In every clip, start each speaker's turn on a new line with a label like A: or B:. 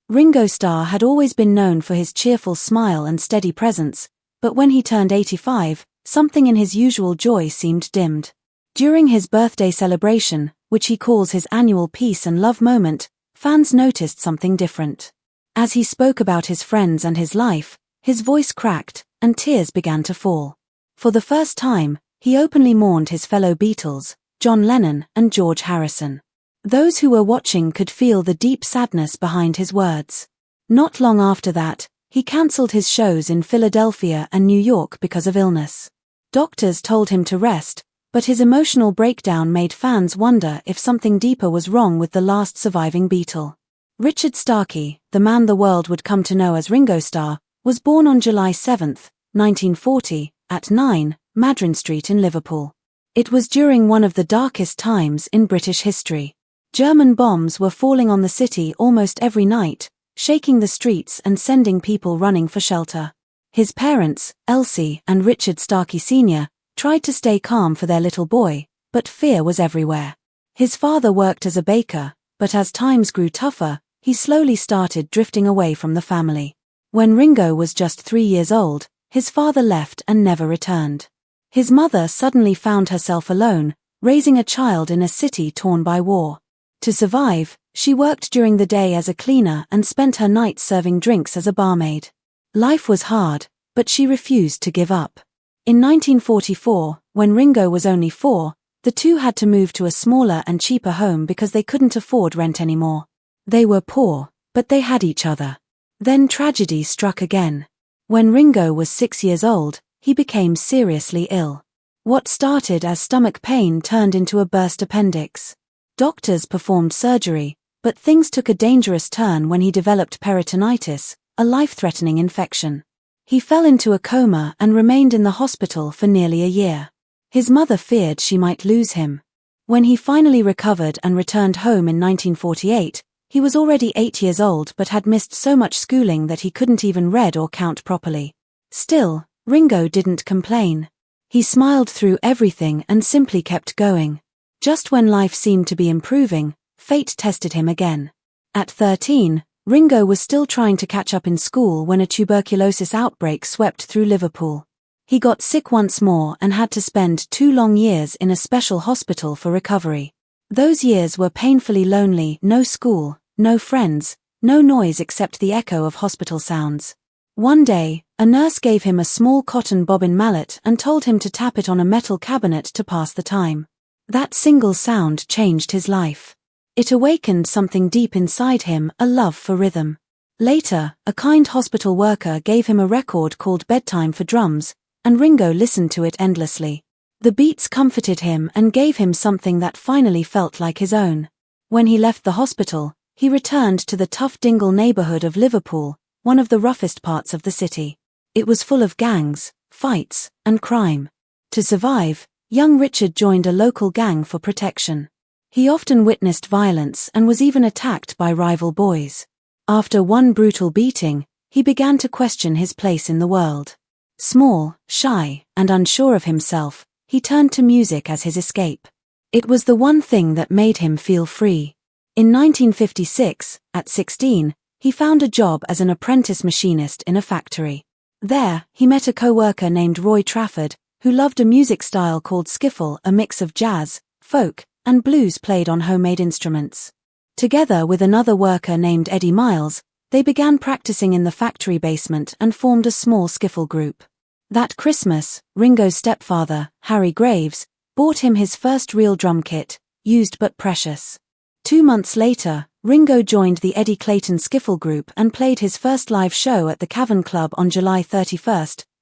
A: Ringo Starr had always been known for his cheerful smile and steady presence, but when he turned 85, something in his usual joy seemed dimmed. During his birthday celebration, which he calls his annual peace and love moment, fans noticed something different. As he spoke about his friends and his life, his voice cracked, and tears began to fall. For the first time, he openly mourned his fellow Beatles, John Lennon and George Harrison. Those who were watching could feel the deep sadness behind his words. Not long after that, he cancelled his shows in Philadelphia and New York because of illness. Doctors told him to rest, but his emotional breakdown made fans wonder if something deeper was wrong with the last surviving Beatle. Richard Starkey, the man the world would come to know as Ringo Starr, was born on July 7, 1940, at 9 Madryn Street in Liverpool. It was during one of the darkest times in British history. German bombs were falling on the city almost every night, shaking the streets and sending people running for shelter. His parents, Elsie and Richard Starkey Sr., tried to stay calm for their little boy, but fear was everywhere. His father worked as a baker, but as times grew tougher, he slowly started drifting away from the family. When Ringo was just 3 years old, his father left and never returned. His mother suddenly found herself alone, raising a child in a city torn by war. To survive, she worked during the day as a cleaner and spent her nights serving drinks as a barmaid. Life was hard, but she refused to give up. In 1944, when Ringo was only 4, the two had to move to a smaller and cheaper home because they couldn't afford rent anymore. They were poor, but they had each other. Then tragedy struck again. When Ringo was 6 years old, he became seriously ill. What started as stomach pain turned into a burst appendix. Doctors performed surgery, but things took a dangerous turn when he developed peritonitis, a life-threatening infection. He fell into a coma and remained in the hospital for nearly a year. His mother feared she might lose him. When he finally recovered and returned home in 1948, he was already 8 years old but had missed so much schooling that he couldn't even read or count properly. Still, Ringo didn't complain. He smiled through everything and simply kept going. Just when life seemed to be improving, fate tested him again. At 13, Ringo was still trying to catch up in school when a tuberculosis outbreak swept through Liverpool. He got sick once more and had to spend 2 long years in a special hospital for recovery. Those years were painfully lonely, no school, no friends, no noise except the echo of hospital sounds. One day, a nurse gave him a small cotton bobbin mallet and told him to tap it on a metal cabinet to pass the time. That single sound changed his life. It awakened something deep inside him, a love for rhythm. Later, a kind hospital worker gave him a record called Bedtime for Drums, and Ringo listened to it endlessly. The beats comforted him and gave him something that finally felt like his own. When he left the hospital, he returned to the tough Dingle neighborhood of Liverpool, one of the roughest parts of the city. It was full of gangs, fights, and crime. To survive, young Richard joined a local gang for protection. He often witnessed violence and was even attacked by rival boys. After one brutal beating, he began to question his place in the world. Small, shy, and unsure of himself, he turned to music as his escape. It was the one thing that made him feel free. In 1956, at 16, he found a job as an apprentice machinist in a factory. There, he met a co-worker named Roy Trafford, who loved a music style called skiffle, a mix of jazz, folk, and blues played on homemade instruments. Together with another worker named Eddie Miles, they began practicing in the factory basement and formed a small skiffle group. That Christmas, Ringo's stepfather, Harry Graves, bought him his first real drum kit, used but precious. 2 months later, Ringo joined the Eddie Clayton skiffle group and played his first live show at the Cavern Club on July 31,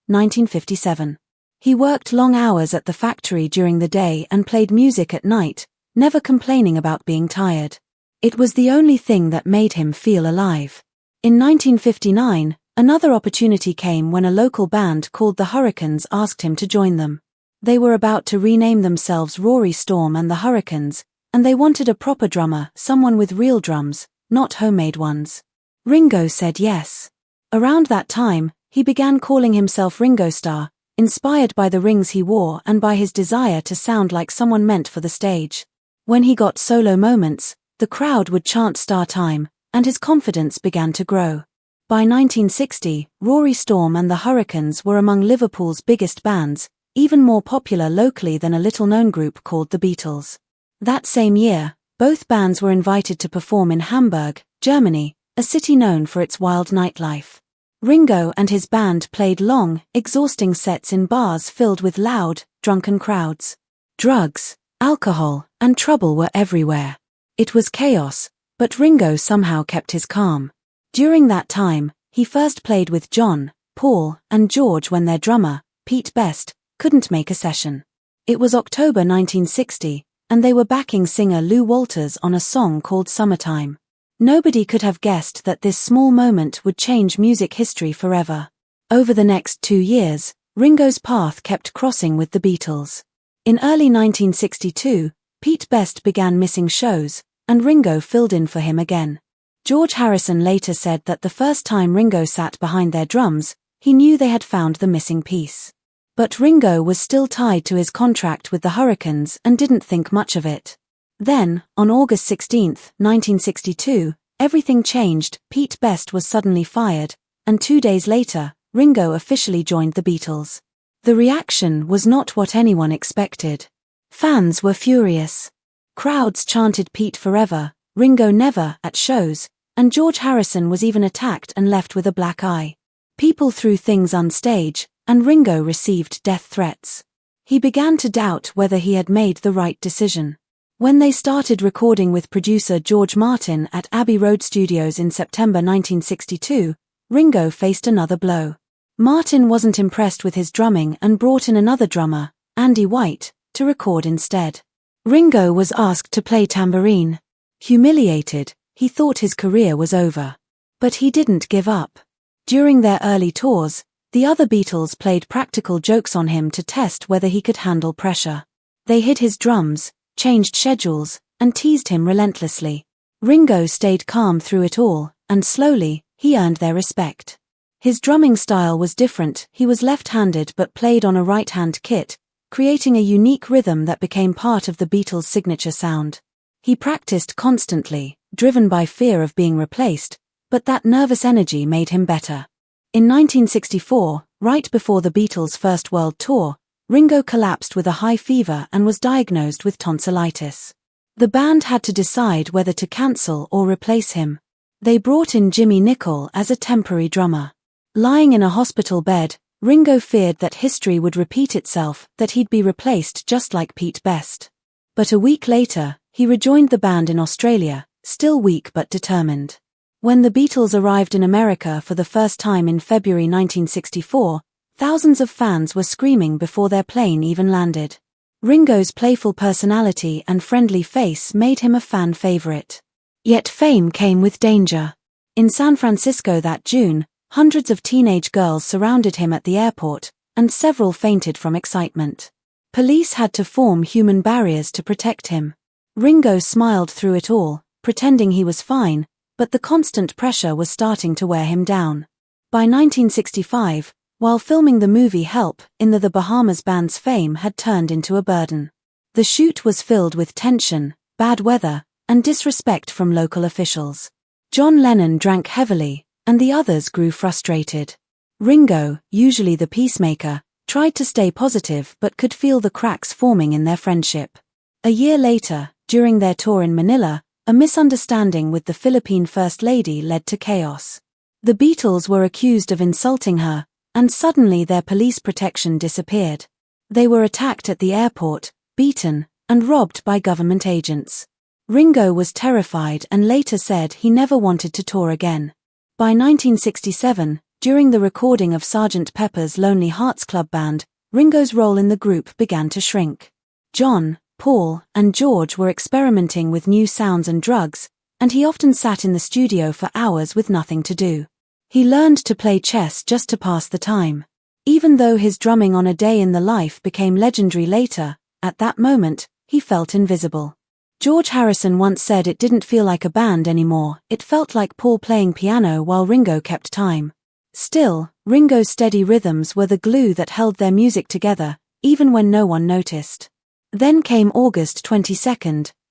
A: 1957. He worked long hours at the factory during the day and played music at night, never complaining about being tired. It was the only thing that made him feel alive. In 1959, another opportunity came when a local band called the Hurricanes asked him to join them. They were about to rename themselves Rory Storm and the Hurricanes, and they wanted a proper drummer, someone with real drums, not homemade ones. Ringo said yes. Around that time, he began calling himself Ringo Starr, inspired by the rings he wore and by his desire to sound like someone meant for the stage. When he got solo moments, the crowd would chant "Star Time," and his confidence began to grow. By 1960, Rory Storm and the Hurricanes were among Liverpool's biggest bands, even more popular locally than a little-known group called the Beatles. That same year, both bands were invited to perform in Hamburg, Germany, a city known for its wild nightlife. Ringo and his band played long, exhausting sets in bars filled with loud, drunken crowds. Drugs, alcohol, and trouble were everywhere. It was chaos, but Ringo somehow kept his calm. During that time, he first played with John, Paul, and George when their drummer, Pete Best, couldn't make a session. It was October 1960, and they were backing singer Lou Walters on a song called Summertime. Nobody could have guessed that this small moment would change music history forever. Over the next 2 years, Ringo's path kept crossing with the Beatles. In early 1962, Pete Best began missing shows, and Ringo filled in for him again. George Harrison later said that the first time Ringo sat behind their drums, he knew they had found the missing piece. But Ringo was still tied to his contract with the Hurricanes and didn't think much of it. Then, on August 16, 1962, everything changed. Pete Best was suddenly fired, and 2 days later, Ringo officially joined the Beatles. The reaction was not what anyone expected. Fans were furious. Crowds chanted Pete forever, Ringo never at shows, and George Harrison was even attacked and left with a black eye. People threw things on stage, and Ringo received death threats. He began to doubt whether he had made the right decision. When they started recording with producer George Martin at Abbey Road Studios in September 1962, Ringo faced another blow. Martin wasn't impressed with his drumming and brought in another drummer, Andy White, to record instead. Ringo was asked to play tambourine. Humiliated, he thought his career was over. But he didn't give up. During their early tours, the other Beatles played practical jokes on him to test whether he could handle pressure. They hid his drums, changed schedules, and teased him relentlessly. Ringo stayed calm through it all, and slowly, he earned their respect. His drumming style was different. He was left-handed but played on a right-hand kit, creating a unique rhythm that became part of the Beatles' signature sound. He practiced constantly, driven by fear of being replaced, but that nervous energy made him better. In 1964, right before the Beatles' first world tour, Ringo collapsed with a high fever and was diagnosed with tonsillitis. The band had to decide whether to cancel or replace him. They brought in Jimmy Nicol as a temporary drummer. Lying in a hospital bed, Ringo feared that history would repeat itself, that he'd be replaced just like Pete Best. But a week later, he rejoined the band in Australia, still weak but determined. When the Beatles arrived in America for the first time in February 1964, thousands of fans were screaming before their plane even landed. Ringo's playful personality and friendly face made him a fan favorite. Yet fame came with danger. In San Francisco that June, hundreds of teenage girls surrounded him at the airport, and several fainted from excitement. Police had to form human barriers to protect him. Ringo smiled through it all, pretending he was fine, but the constant pressure was starting to wear him down. By 1965, while filming the movie Help, in the Bahamas, band's fame had turned into a burden. The shoot was filled with tension, bad weather, and disrespect from local officials. John Lennon drank heavily, and the others grew frustrated. Ringo, usually the peacemaker, tried to stay positive but could feel the cracks forming in their friendship. A year later, during their tour in Manila, a misunderstanding with the Philippine First Lady led to chaos. The Beatles were accused of insulting her, and suddenly their police protection disappeared. They were attacked at the airport, beaten, and robbed by government agents. Ringo was terrified and later said he never wanted to tour again. By 1967, during the recording of Sgt. Pepper's Lonely Hearts Club Band, Ringo's role in the group began to shrink. John, Paul, and George were experimenting with new sounds and drugs, and he often sat in the studio for hours with nothing to do. He learned to play chess just to pass the time. Even though his drumming on A Day in the Life became legendary later, at that moment, he felt invisible. George Harrison once said it didn't feel like a band anymore, it felt like Paul playing piano while Ringo kept time. Still, Ringo's steady rhythms were the glue that held their music together, even when no one noticed. Then came August 22,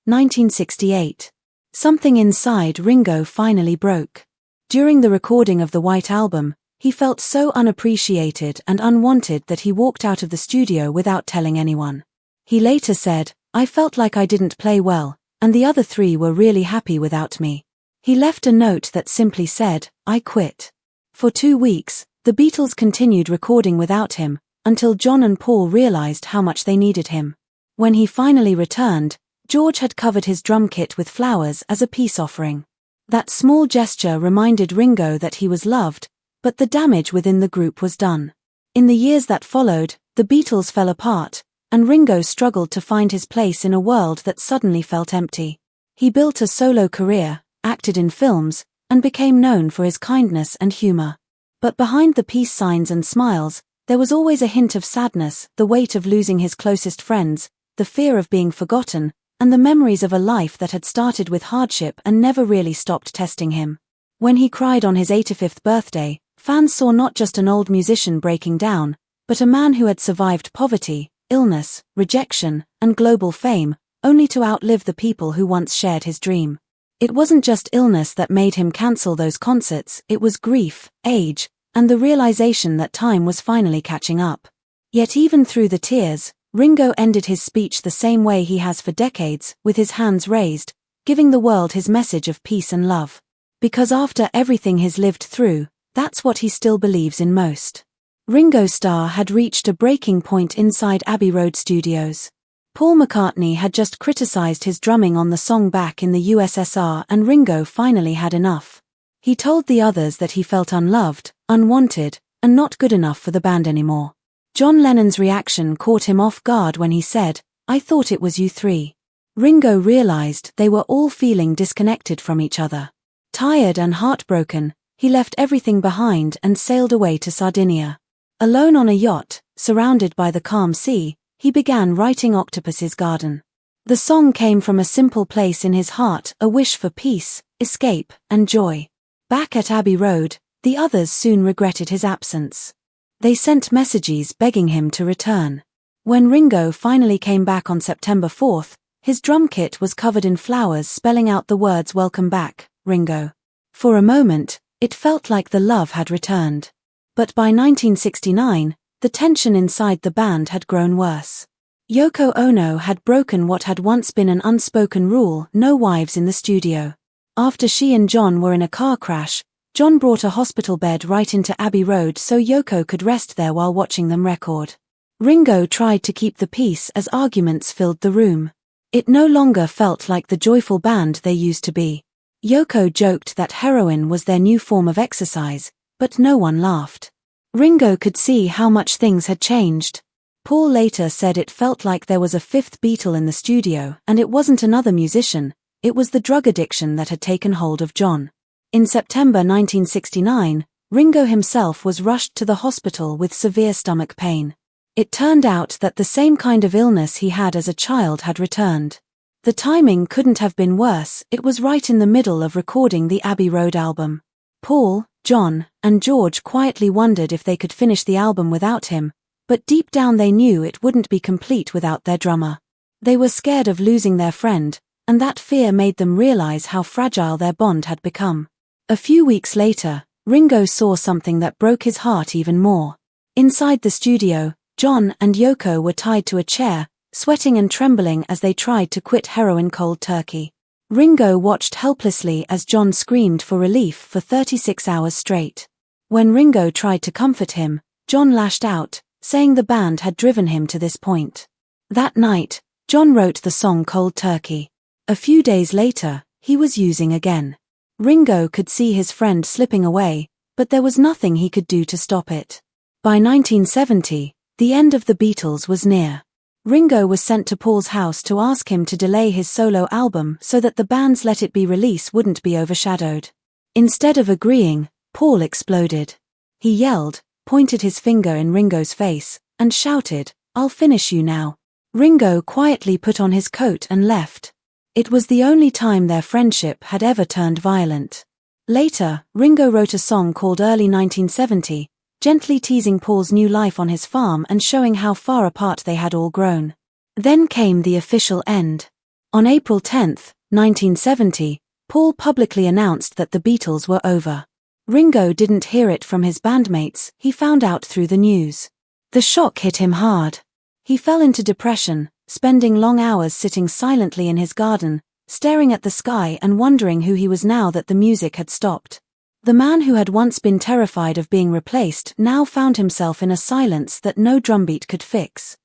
A: 1968. Something inside Ringo finally broke. During the recording of the White Album, he felt so unappreciated and unwanted that he walked out of the studio without telling anyone. He later said, "I felt like I didn't play well, and the other three were really happy without me." He left a note that simply said, "I quit." For 2 weeks, the Beatles continued recording without him, until John and Paul realized how much they needed him. When he finally returned, George had covered his drum kit with flowers as a peace offering. That small gesture reminded Ringo that he was loved, but the damage within the group was done. In the years that followed, the Beatles fell apart, and Ringo struggled to find his place in a world that suddenly felt empty. He built a solo career, acted in films, and became known for his kindness and humor. But behind the peace signs and smiles, there was always a hint of sadness, the weight of losing his closest friends, the fear of being forgotten, and the memories of a life that had started with hardship and never really stopped testing him. When he cried on his 85th birthday, fans saw not just an old musician breaking down, but a man who had survived poverty, illness, rejection, and global fame, only to outlive the people who once shared his dream. It wasn't just illness that made him cancel those concerts, it was grief, age, and the realization that time was finally catching up. Yet even through the tears, Ringo ended his speech the same way he has for decades, with his hands raised, giving the world his message of peace and love. Because after everything he's lived through, that's what he still believes in most. Ringo Starr had reached a breaking point inside Abbey Road studios. Paul McCartney had just criticized his drumming on the song Back in the USSR, and Ringo finally had enough. He told the others that he felt unloved, unwanted, and not good enough for the band anymore. John Lennon's reaction caught him off guard when he said, "I thought it was you three." Ringo realized they were all feeling disconnected from each other. Tired and heartbroken, he left everything behind and sailed away to Sardinia. Alone on a yacht, surrounded by the calm sea, he began writing Octopus's Garden. The song came from a simple place in his heart, a wish for peace, escape, and joy. Back at Abbey Road, the others soon regretted his absence. They sent messages begging him to return. When Ringo finally came back on September 4th, his drum kit was covered in flowers spelling out the words "Welcome back, Ringo." For a moment, it felt like the love had returned. But by 1969, the tension inside the band had grown worse. Yoko Ono had broken what had once been an unspoken rule: no wives in the studio. After she and John were in a car crash, John brought a hospital bed right into Abbey Road so Yoko could rest there while watching them record. Ringo tried to keep the peace as arguments filled the room. It no longer felt like the joyful band they used to be. Yoko joked that heroin was their new form of exercise, but no one laughed. Ringo could see how much things had changed. Paul later said it felt like there was a fifth Beatle in the studio, and it wasn't another musician, it was the drug addiction that had taken hold of John. In September 1969, Ringo himself was rushed to the hospital with severe stomach pain. It turned out that the same kind of illness he had as a child had returned. The timing couldn't have been worse, it was right in the middle of recording the Abbey Road album. Paul, John, and George quietly wondered if they could finish the album without him, but deep down they knew it wouldn't be complete without their drummer. They were scared of losing their friend, and that fear made them realize how fragile their bond had become. A few weeks later, Ringo saw something that broke his heart even more. Inside the studio, John and Yoko were tied to a chair, sweating and trembling as they tried to quit heroin cold turkey. Ringo watched helplessly as John screamed for relief for 36 hours straight. When Ringo tried to comfort him, John lashed out, saying the band had driven him to this point. That night, John wrote the song Cold Turkey. A few days later, he was using again. Ringo could see his friend slipping away, but there was nothing he could do to stop it. By 1970, the end of the Beatles was near. Ringo was sent to Paul's house to ask him to delay his solo album so that the band's Let It Be release wouldn't be overshadowed. Instead of agreeing, Paul exploded. He yelled, pointed his finger in Ringo's face, and shouted, "I'll finish you now." Ringo quietly put on his coat and left. It was the only time their friendship had ever turned violent. Later, Ringo wrote a song called Early 1970, gently teasing Paul's new life on his farm and showing how far apart they had all grown. Then came the official end. On April 10, 1970, Paul publicly announced that the Beatles were over. Ringo didn't hear it from his bandmates, he found out through the news. The shock hit him hard. He fell into depression, spending long hours sitting silently in his garden, staring at the sky and wondering who he was now that the music had stopped. The man who had once been terrified of being replaced now found himself in a silence that no drumbeat could fix.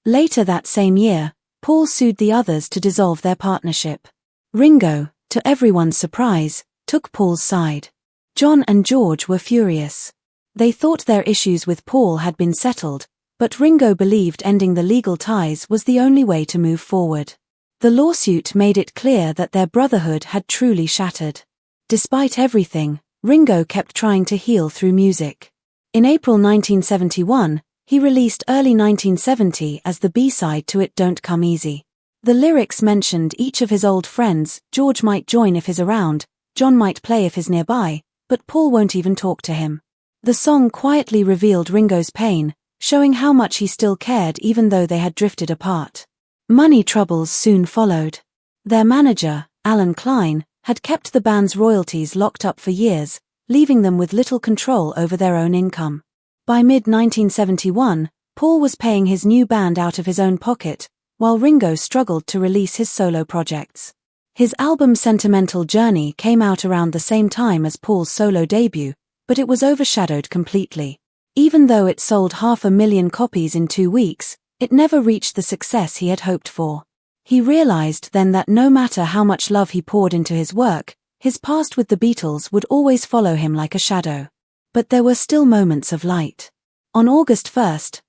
A: Later that same year, Paul sued the others to dissolve their partnership. Ringo, to everyone's surprise, took Paul's side. John and George were furious. They thought their issues with Paul had been settled, but Ringo believed ending the legal ties was the only way to move forward. The lawsuit made it clear that their brotherhood had truly shattered. Despite everything, Ringo kept trying to heal through music. In April 1971, he released Early 1970 as the B-side to It Don't Come Easy. The lyrics mentioned each of his old friends. George might join if he's around, John might play if he's nearby, but Paul won't even talk to him. The song quietly revealed Ringo's pain, showing how much he still cared even though they had drifted apart. Money troubles soon followed. Their manager, Alan Klein, had kept the band's royalties locked up for years, leaving them with little control over their own income. By mid-1971, Paul was paying his new band out of his own pocket, while Ringo struggled to release his solo projects. His album Sentimental Journey came out around the same time as Paul's solo debut, but it was overshadowed completely. Even though it sold 500,000 copies in 2 weeks, it never reached the success he had hoped for. He realized then that no matter how much love he poured into his work, his past with the Beatles would always follow him like a shadow. But there were still moments of light. On August 1,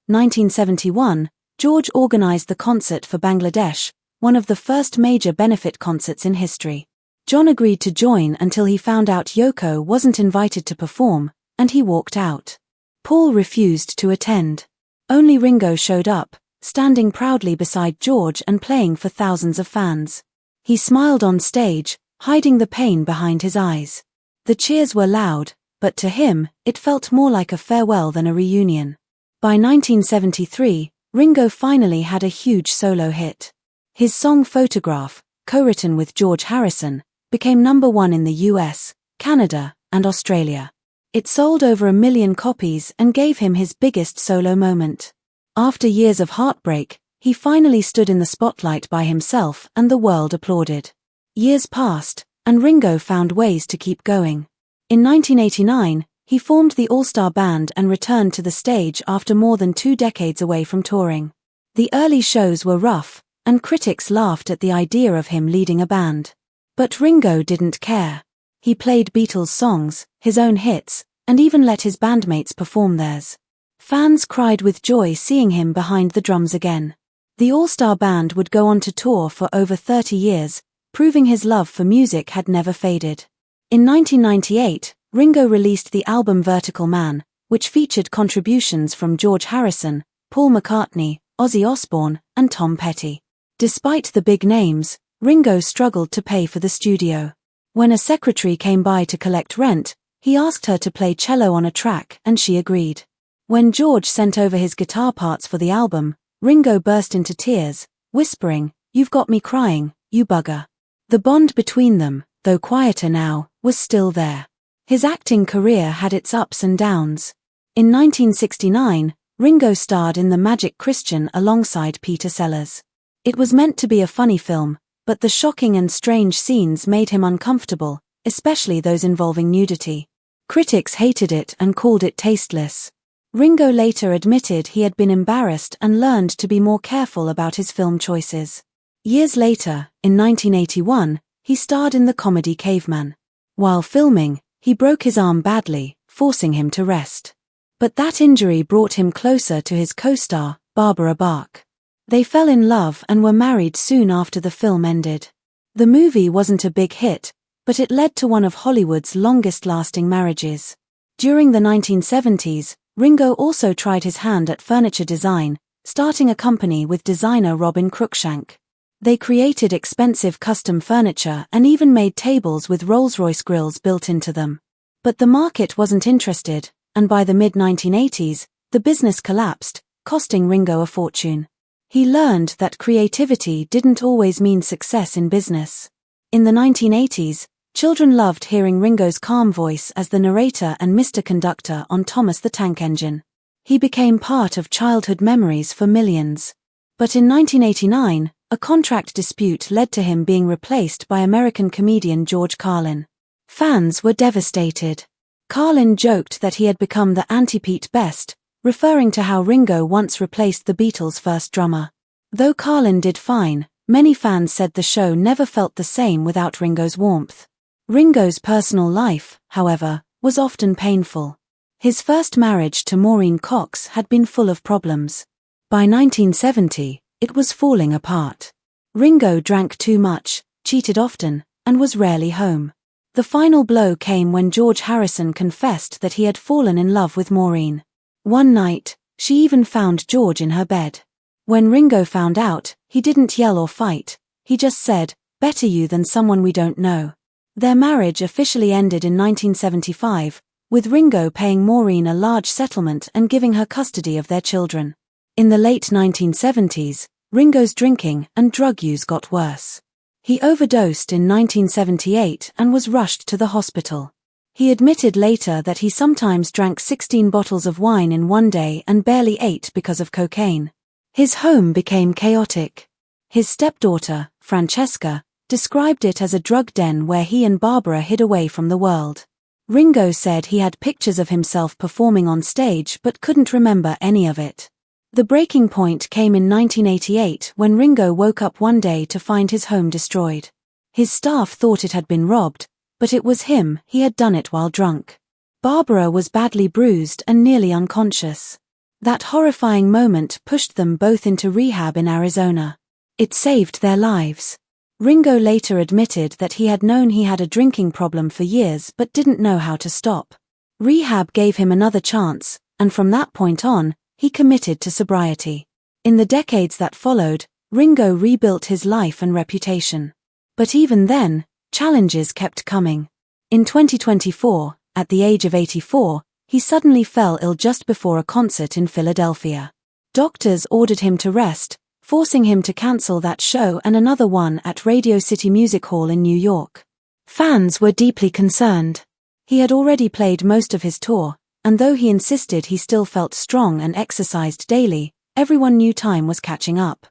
A: 1971, George organized the concert for Bangladesh, one of the first major benefit concerts in history. John agreed to join until he found out Yoko wasn't invited to perform, and he walked out. Paul refused to attend. Only Ringo showed up, standing proudly beside George and playing for thousands of fans. He smiled on stage, hiding the pain behind his eyes. The cheers were loud, but to him, it felt more like a farewell than a reunion. By 1973, Ringo finally had a huge solo hit. His song Photograph, co-written with George Harrison, became #1 in the US, Canada, and Australia. It sold over 1 million copies and gave him his biggest solo moment. After years of heartbreak, he finally stood in the spotlight by himself and the world applauded. Years passed, and Ringo found ways to keep going. In 1989, he formed the All-Star Band and returned to the stage after more than 2 decades away from touring. The early shows were rough, and critics laughed at the idea of him leading a band. But Ringo didn't care. He played Beatles songs, his own hits, and even let his bandmates perform theirs. Fans cried with joy seeing him behind the drums again. The All-Star Band would go on to tour for over 30 years, proving his love for music had never faded. In 1998, Ringo released the album Vertical Man, which featured contributions from George Harrison, Paul McCartney, Ozzy Osbourne, and Tom Petty. Despite the big names, Ringo struggled to pay for the studio. When a secretary came by to collect rent, he asked her to play cello on a track and she agreed. When George sent over his guitar parts for the album, Ringo burst into tears, whispering, "You've got me crying, you bugger." The bond between them, though quieter now, was still there. His acting career had its ups and downs. In 1969, Ringo starred in The Magic Christian alongside Peter Sellers. It was meant to be a funny film, but the shocking and strange scenes made him uncomfortable, especially those involving nudity. Critics hated it and called it tasteless. Ringo later admitted he had been embarrassed and learned to be more careful about his film choices. Years later, in 1981, he starred in the comedy Caveman. While filming, he broke his arm badly, forcing him to rest. But that injury brought him closer to his co-star, Barbara Bach. They fell in love and were married soon after the film ended. The movie wasn't a big hit, but it led to one of Hollywood's longest-lasting marriages. During the 1970s, Ringo also tried his hand at furniture design, starting a company with designer Robin Cruikshank. They created expensive custom furniture and even made tables with Rolls-Royce grills built into them. But the market wasn't interested, and by the mid-1980s, the business collapsed, costing Ringo a fortune. He learned that creativity didn't always mean success in business. In the 1980s, Children loved hearing Ringo's calm voice as the narrator and Mr. Conductor on Thomas the Tank Engine. He became part of childhood memories for millions. But in 1989, a contract dispute led to him being replaced by American comedian George Carlin. Fans were devastated. Carlin joked that he had become the anti-Pete Best, referring to how Ringo once replaced the Beatles' first drummer. Though Carlin did fine, many fans said the show never felt the same without Ringo's warmth. Ringo's personal life, however, was often painful. His first marriage to Maureen Cox had been full of problems. By 1970, it was falling apart. Ringo drank too much, cheated often, and was rarely home. The final blow came when George Harrison confessed that he had fallen in love with Maureen. One night, she even found George in her bed. When Ringo found out, he didn't yell or fight, he just said, "Better you than someone we don't know." Their marriage officially ended in 1975, with Ringo paying Maureen a large settlement and giving her custody of their children. In the late 1970s, Ringo's drinking and drug use got worse. He overdosed in 1978 and was rushed to the hospital. He admitted later that he sometimes drank 16 bottles of wine in one day and barely ate because of cocaine. His home became chaotic. His stepdaughter, Francesca, described it as a drug den where he and Barbara hid away from the world. Ringo said he had pictures of himself performing on stage but couldn't remember any of it. The breaking point came in 1988 when Ringo woke up one day to find his home destroyed. His staff thought it had been robbed, but it was him. He had done it while drunk. Barbara was badly bruised and nearly unconscious. That horrifying moment pushed them both into rehab in Arizona. It saved their lives. Ringo later admitted that he had known he had a drinking problem for years but didn't know how to stop. Rehab gave him another chance, and from that point on, he committed to sobriety. In the decades that followed, Ringo rebuilt his life and reputation. But even then, challenges kept coming. In 2024, at the age of 84, he suddenly fell ill just before a concert in Philadelphia. Doctors ordered him to rest, forcing him to cancel that show and another one at Radio City Music Hall in New York. Fans were deeply concerned. He had already played most of his tour, and though he insisted he still felt strong and exercised daily, everyone knew time was catching up.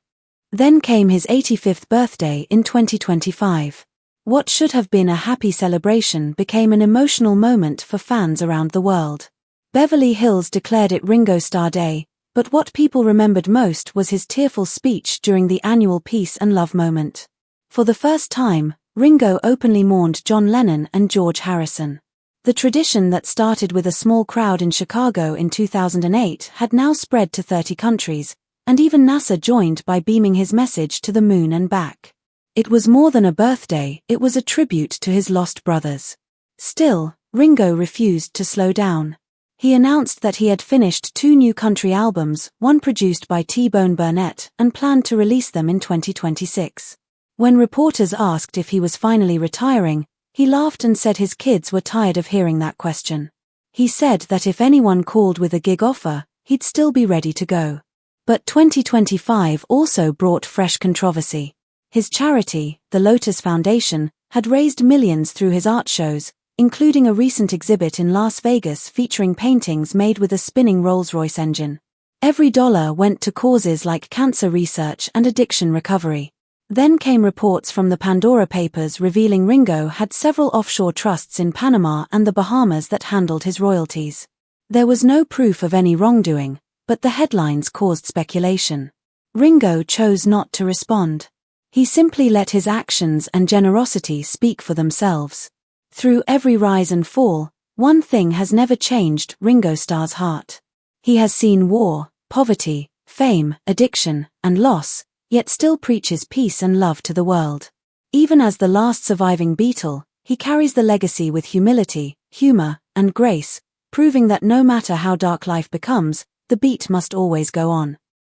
A: Then came his 85th birthday in 2025. What should have been a happy celebration became an emotional moment for fans around the world. Beverly Hills declared it Ringo Starr Day, but what people remembered most was his tearful speech during the annual Peace and Love moment. For the first time, Ringo openly mourned John Lennon and George Harrison. The tradition that started with a small crowd in Chicago in 2008 had now spread to 30 countries, and even NASA joined by beaming his message to the moon and back. It was more than a birthday, it was a tribute to his lost brothers. Still, Ringo refused to slow down. He announced that he had finished 2 new country albums, one produced by T-Bone Burnett, and planned to release them in 2026. When reporters asked if he was finally retiring, he laughed and said his kids were tired of hearing that question. He said that if anyone called with a gig offer, he'd still be ready to go. But 2025 also brought fresh controversy. His charity, the Lotus Foundation, had raised millions through his art shows, including a recent exhibit in Las Vegas featuring paintings made with a spinning Rolls-Royce engine. Every dollar went to causes like cancer research and addiction recovery. Then came reports from the Pandora Papers revealing Ringo had several offshore trusts in Panama and the Bahamas that handled his royalties. There was no proof of any wrongdoing, but the headlines caused speculation. Ringo chose not to respond. He simply let his actions and generosity speak for themselves. Through every rise and fall, one thing has never changed: Ringo Starr's heart. He has seen war, poverty, fame, addiction, and loss, yet still preaches peace and love to the world. Even as the last surviving Beatle, he carries the legacy with humility, humor, and grace, proving that no matter how dark life becomes, the beat must always go on.